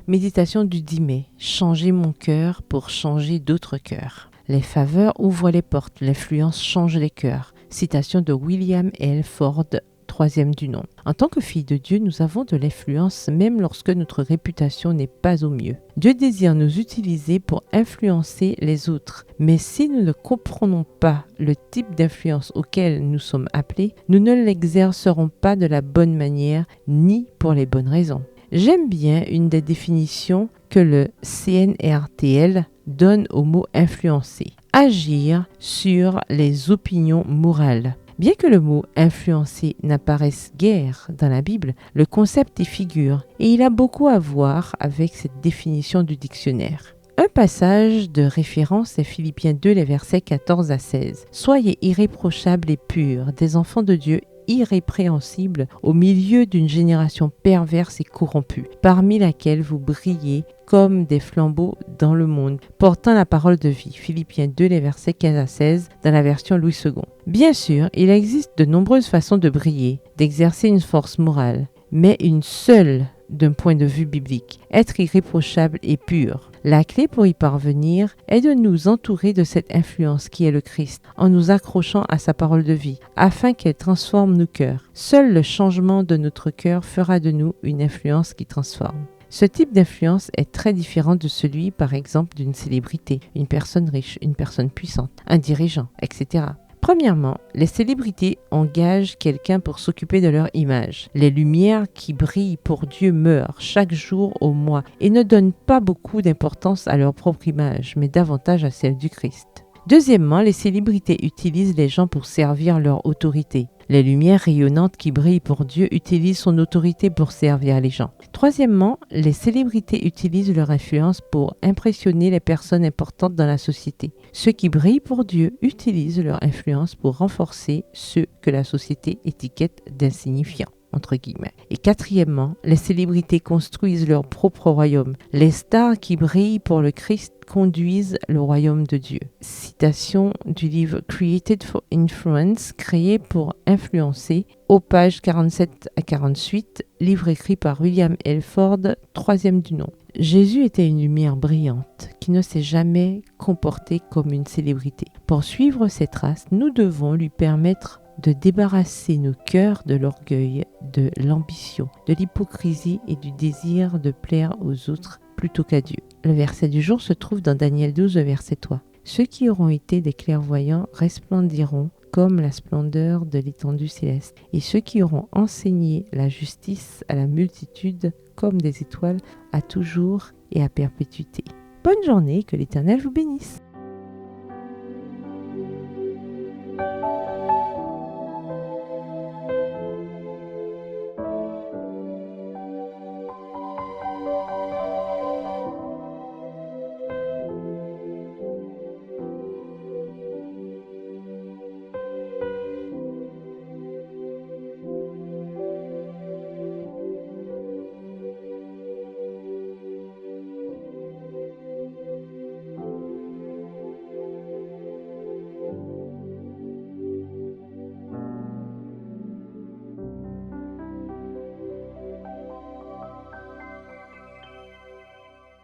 Méditation du 10 mai. Changer mon cœur pour changer d'autres cœurs. Les faveurs ouvrent les portes, l'influence change les cœurs. Citation de William L. Ford, troisième du nom. En tant que fille de Dieu, nous avons de l'influence même lorsque notre réputation n'est pas au mieux. Dieu désire nous utiliser pour influencer les autres. Mais si nous ne comprenons pas le type d'influence auquel nous sommes appelés, nous ne l'exercerons pas de la bonne manière ni pour les bonnes raisons. J'aime bien une des définitions que le CNRTL donne au mot influencer. Agir sur les opinions morales. Bien que le mot influencer n'apparaisse guère dans la Bible, le concept y figure et il a beaucoup à voir avec cette définition du dictionnaire. Un passage de référence est Philippiens 2, les versets 14 à 16. Soyez irréprochables et purs, des enfants de Dieu irrépréhensibles au milieu d'une génération perverse et corrompue, parmi laquelle vous brillez comme des flambeaux dans le monde, portant la parole de vie. Philippiens 2, les versets 15 à 16, dans la version Louis II. Bien sûr, il existe de nombreuses façons de briller, d'exercer une force morale, mais une seule d'un point de vue biblique, être irréprochable et pur. La clé pour y parvenir est de nous entourer de cette influence qui est le Christ, en nous accrochant à sa parole de vie, afin qu'elle transforme nos cœurs. Seul le changement de notre cœur fera de nous une influence qui transforme. Ce type d'influence est très différent de celui, par exemple, d'une célébrité, une personne riche, une personne puissante, un dirigeant, etc. Premièrement, les célébrités engagent quelqu'un pour s'occuper de leur image. Les lumières qui brillent pour Dieu meurent chaque jour au mois et ne donnent pas beaucoup d'importance à leur propre image, mais davantage à celle du Christ. Deuxièmement, les célébrités utilisent les gens pour servir leur autorité. Les lumières rayonnantes qui brillent pour Dieu utilisent son autorité pour servir les gens. Troisièmement, les célébrités utilisent leur influence pour impressionner les personnes importantes dans la société. Ceux qui brillent pour Dieu utilisent leur influence pour renforcer ceux que la société étiquette d'insignifiants. Entre guillemets. Et quatrièmement, les célébrités construisent leur propre royaume. Les stars qui brillent pour le Christ conduisent le royaume de Dieu. Citation du livre Created for Influence, créé pour influencer, aux pages 47 à 48, livre écrit par William L. Ford, troisième du nom. Jésus était une lumière brillante qui ne s'est jamais comportée comme une célébrité. Pour suivre ses traces, nous devons lui permettre de débarrasser nos cœurs de l'orgueil, de l'ambition, de l'hypocrisie et du désir de plaire aux autres plutôt qu'à Dieu. Le verset du jour se trouve dans Daniel 12, verset 3. Ceux qui auront été des clairvoyants resplendiront comme la splendeur de l'étendue céleste, et ceux qui auront enseigné la justice à la multitude comme des étoiles à toujours et à perpétuité. Bonne journée, que l'Éternel vous bénisse.